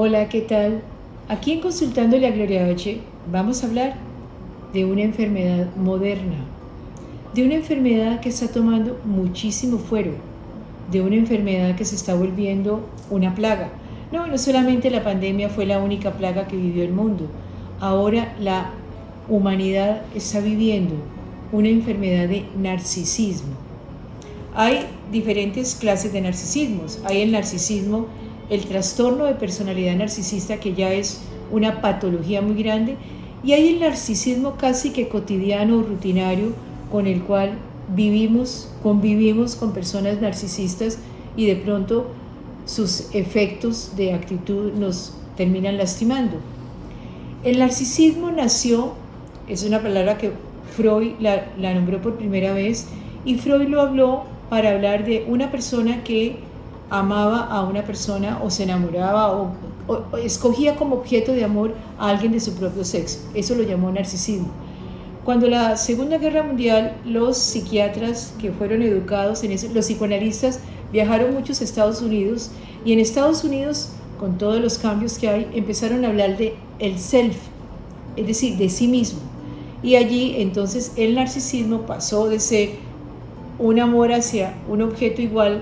Hola, ¿qué tal? Aquí en Consultándole a Gloria H. vamos a hablar de una enfermedad moderna, de una enfermedad que está tomando muchísimo fuero, de una enfermedad que se está volviendo una plaga. No solamente la pandemia fue la única plaga que vivió el mundo. Ahora la humanidad está viviendo una enfermedad de narcisismo. Hay diferentes clases de narcisismos. Hay el narcisismo, el trastorno de personalidad narcisista, que ya es una patología muy grande, y hay el narcisismo casi que cotidiano o rutinario, con el cual convivimos con personas narcisistas y de pronto sus efectos de actitud nos terminan lastimando. El narcisismo nació, es una palabra que Freud la nombró por primera vez, y Freud lo habló para hablar de una persona que amaba a una persona o se enamoraba o escogía como objeto de amor a alguien de su propio sexo. Eso lo llamó narcisismo. Cuando la Segunda Guerra Mundial, los psiquiatras que fueron educados en eso, los psicoanalistas, viajaron muchos a Estados Unidos, y en Estados Unidos, con todos los cambios que hay, empezaron a hablar de el self, es decir, de sí mismo. Y allí entonces el narcisismo pasó de ser un amor hacia un objeto igual,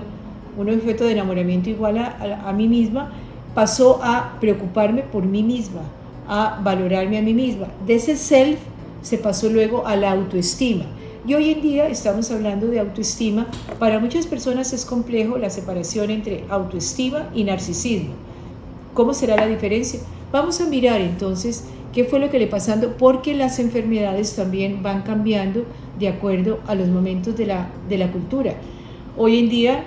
un objeto de enamoramiento igual a mí misma, pasó a preocuparme por mí misma, a valorarme a mí misma. De ese self se pasó luego a la autoestima. Y hoy en día estamos hablando de autoestima. Para muchas personas es complejo la separación entre autoestima y narcisismo. ¿Cómo será la diferencia? Vamos a mirar entonces qué fue lo que le pasando, porque las enfermedades también van cambiando de acuerdo a los momentos de la cultura. Hoy en día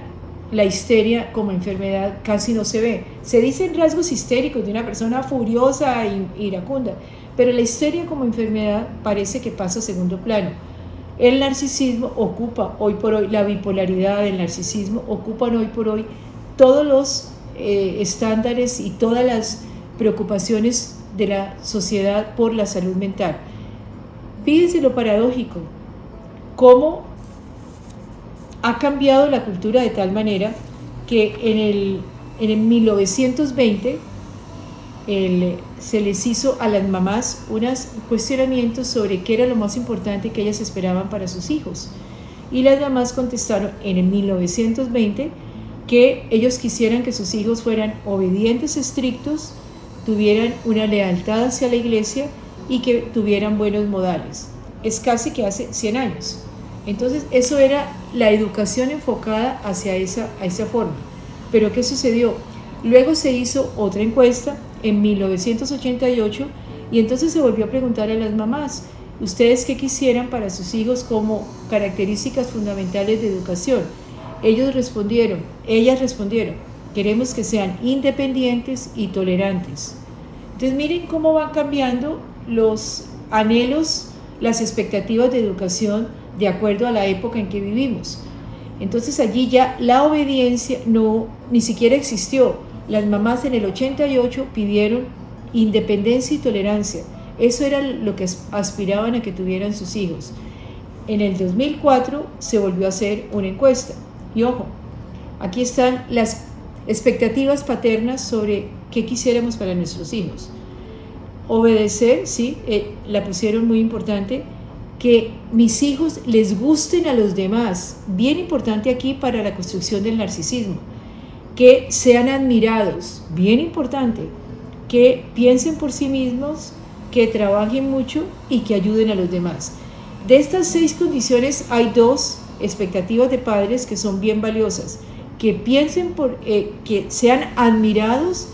la histeria como enfermedad casi no se ve. Se dicen rasgos histéricos de una persona furiosa e iracunda, pero la histeria como enfermedad parece que pasa a segundo plano. El narcisismo ocupa hoy por hoy, la bipolaridad del narcisismo ocupan hoy por hoy todos los estándares y todas las preocupaciones de la sociedad por la salud mental. Fíjense lo paradójico, cómo ha cambiado la cultura de tal manera que en el 1920 se les hizo a las mamás unos cuestionamientos sobre qué era lo más importante que ellas esperaban para sus hijos. Y las mamás contestaron en el 1920 que ellos quisieran que sus hijos fueran obedientes, estrictos, tuvieran una lealtad hacia la iglesia y que tuvieran buenos modales. Es casi que hace 100 años. Entonces eso era la educación enfocada hacia esa forma. Pero ¿qué sucedió? Luego se hizo otra encuesta en 1988 y entonces se volvió a preguntar a las mamás, ¿ustedes qué quisieran para sus hijos como características fundamentales de educación? Ellas respondieron, queremos que sean independientes y tolerantes. Entonces miren cómo van cambiando los anhelos, las expectativas de educación de acuerdo a la época en que vivimos. Entonces allí ya la obediencia ni siquiera existió. Las mamás en el 88 pidieron independencia y tolerancia. Eso era lo que aspiraban a que tuvieran sus hijos. En el 2004 se volvió a hacer una encuesta. Y ojo, aquí están las expectativas paternas sobre qué quisiéramos para nuestros hijos. Obedecer, sí, la pusieron muy importante, que mis hijos les gusten a los demás, bien importante aquí para la construcción del narcisismo, que sean admirados, bien importante, que piensen por sí mismos, que trabajen mucho y que ayuden a los demás. De estas 6 condiciones hay 2 expectativas de padres que son bien valiosas, que piensen que sean admirados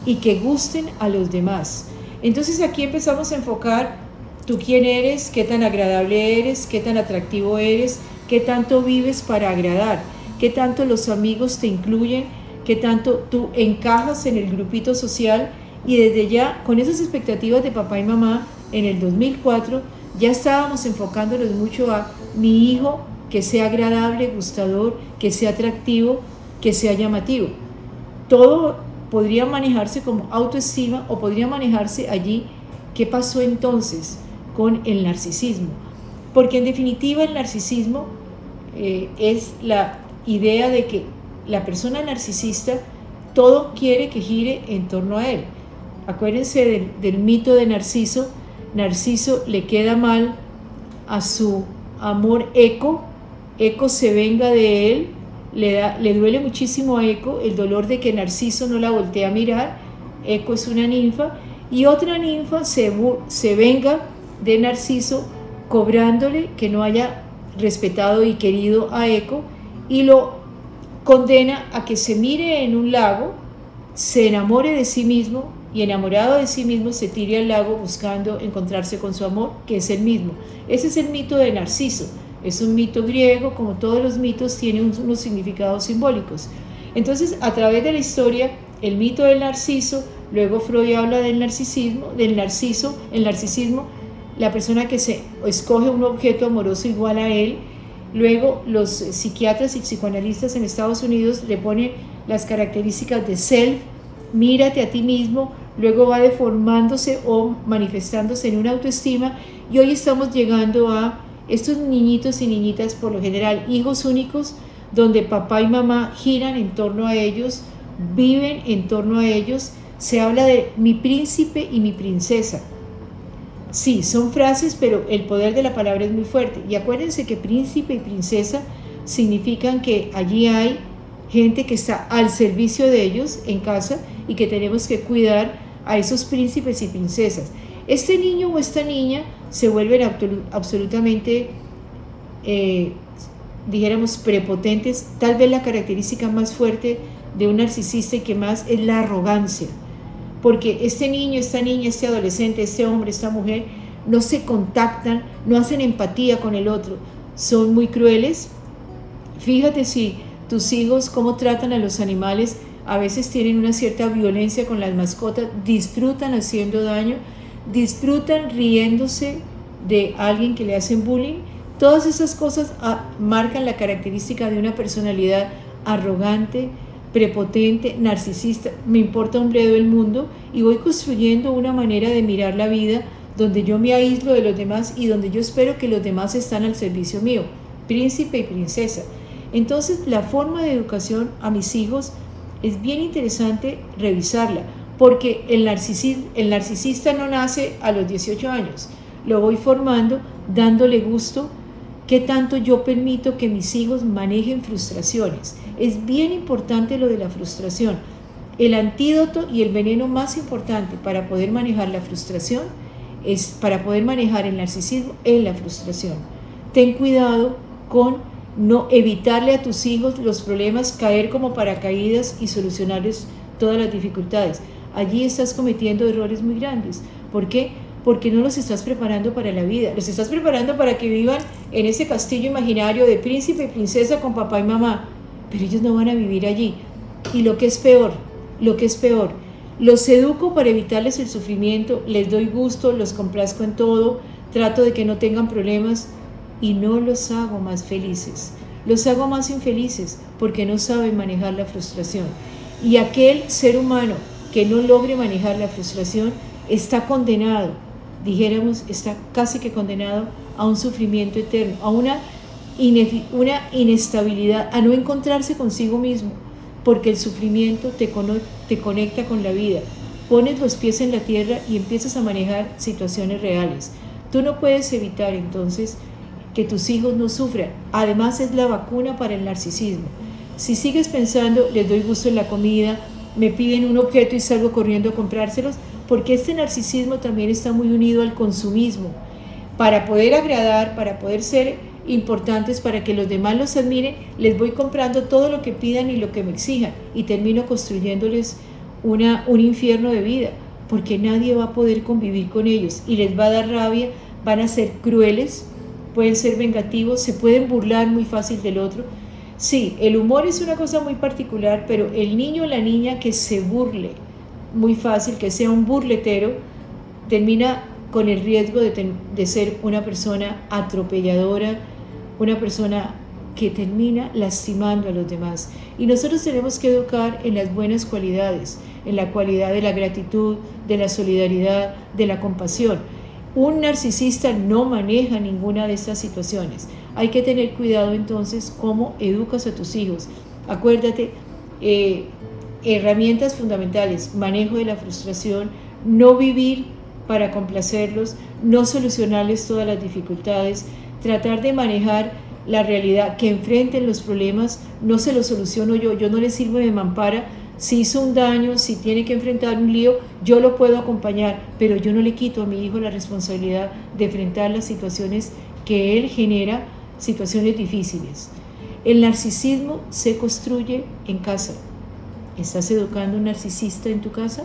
y que gusten a los demás. Entonces aquí empezamos a enfocar tú quién eres, qué tan agradable eres, qué tan atractivo eres, qué tanto vives para agradar, qué tanto los amigos te incluyen, qué tanto tú encajas en el grupito social. Y desde ya, con esas expectativas de papá y mamá, en el 2004 ya estábamos enfocándonos mucho a mi hijo, que sea agradable, gustador, que sea atractivo, que sea llamativo. Todo podría manejarse como autoestima o podría manejarse allí qué pasó entonces con el narcisismo, porque en definitiva el narcisismo es la idea de que la persona narcisista todo quiere que gire en torno a él. Acuérdense del mito de Narciso. Narciso le queda mal a su amor Eco. Eco se venga de él, le duele muchísimo a Eco el dolor de que Narciso no la voltee a mirar. Eco es una ninfa, y otra ninfa se venga de Narciso cobrándole que no haya respetado y querido a Eco, y lo condena a que se mire en un lago, se enamore de sí mismo, y enamorado de sí mismo se tire al lago buscando encontrarse con su amor, que es el mismo. Ese es el mito de Narciso. Es un mito griego, como todos los mitos tienen unos significados simbólicos. Entonces, a través de la historia, el mito del Narciso, luego Freud habla del narcisismo, del Narciso, el narcisismo, la persona que se escoge un objeto amoroso igual a él. Luego los psiquiatras y psicoanalistas en Estados Unidos le ponen las características de self, mírate a ti mismo, luego va deformándose o manifestándose en una autoestima, y hoy estamos llegando a estos niñitos y niñitas, por lo general hijos únicos, donde papá y mamá giran en torno a ellos, viven en torno a ellos. Se habla de mi príncipe y mi princesa. Sí, son frases, pero el poder de la palabra es muy fuerte. Y acuérdense que príncipe y princesa significan que allí hay gente que está al servicio de ellos en casa y que tenemos que cuidar a esos príncipes y princesas. Este niño o esta niña se vuelven absolutamente, dijéramos, prepotentes. Tal vez la característica más fuerte de un narcisista y que más es la arrogancia. Porque este niño, esta niña, este adolescente, este hombre, esta mujer, no se contactan, no hacen empatía con el otro, son muy crueles. Fíjate si tus hijos, cómo tratan a los animales, a veces tienen una cierta violencia con las mascotas, disfrutan haciendo daño, disfrutan riéndose de alguien que le hacen bullying. Todas esas cosas marcan la característica de una personalidad arrogante, prepotente, narcisista. Me importa un bledo el mundo, y voy construyendo una manera de mirar la vida donde yo me aíslo de los demás y donde yo espero que los demás están al servicio mío, príncipe y princesa. Entonces, la forma de educación a mis hijos es bien interesante revisarla, porque el narcisista no nace a los 18 años, lo voy formando dándole gusto. ¿Qué tanto yo permito que mis hijos manejen frustraciones? Es bien importante lo de la frustración. El antídoto y el veneno más importante para poder manejar la frustración para poder manejar el narcisismo es la frustración. Ten cuidado con no evitarle a tus hijos los problemas, caer como paracaídas y solucionarles todas las dificultades. Allí estás cometiendo errores muy grandes. ¿Por qué? Porque no los estás preparando para la vida, los estás preparando para que vivan en ese castillo imaginario de príncipe y princesa con papá y mamá, pero ellos no van a vivir allí. Y lo que es peor, los educo para evitarles el sufrimiento, les doy gusto, los complazco en todo, trato de que no tengan problemas, y no los hago más felices, los hago más infelices porque no saben manejar la frustración. Y aquel ser humano que no logre manejar la frustración está condenado, dijéramos, está casi que condenado a un sufrimiento eterno, a una inestabilidad, a no encontrarse consigo mismo, porque el sufrimiento te conecta con la vida, pones los pies en la tierra y empiezas a manejar situaciones reales. Tú no puedes evitar entonces que tus hijos no sufran. Además, es la vacuna para el narcisismo. Si sigues pensando, les doy gusto en la comida, me piden un objeto y salgo corriendo a comprárselos, porque este narcisismo también está muy unido al consumismo. Para poder agradar, para poder ser importantes, para que los demás los admiren, les voy comprando todo lo que pidan y lo que me exijan, y termino construyéndoles un infierno de vida, porque nadie va a poder convivir con ellos y les va a dar rabia, van a ser crueles, pueden ser vengativos, se pueden burlar muy fácil del otro. Sí, el humor es una cosa muy particular, pero el niño o la niña que se burle muy fácil, que sea un burletero, termina con el riesgo de ser una persona atropelladora, una persona que termina lastimando a los demás. Y nosotros tenemos que educar en las buenas cualidades, en la cualidad de la gratitud, de la solidaridad, de la compasión. Un narcisista no maneja ninguna de estas situaciones. Hay que tener cuidado entonces cómo educas a tus hijos. Acuérdate, herramientas fundamentales: manejo de la frustración, no vivir para complacerlos, no solucionarles todas las dificultades, tratar de manejar la realidad, que enfrenten los problemas, no se los soluciono yo no les sirvo de mampara. Si hizo un daño, si tiene que enfrentar un lío, yo lo puedo acompañar, pero yo no le quito a mi hijo la responsabilidad de enfrentar las situaciones que él genera, situaciones difíciles. El narcisismo se construye en casa. ¿Estás educando a un narcisista en tu casa?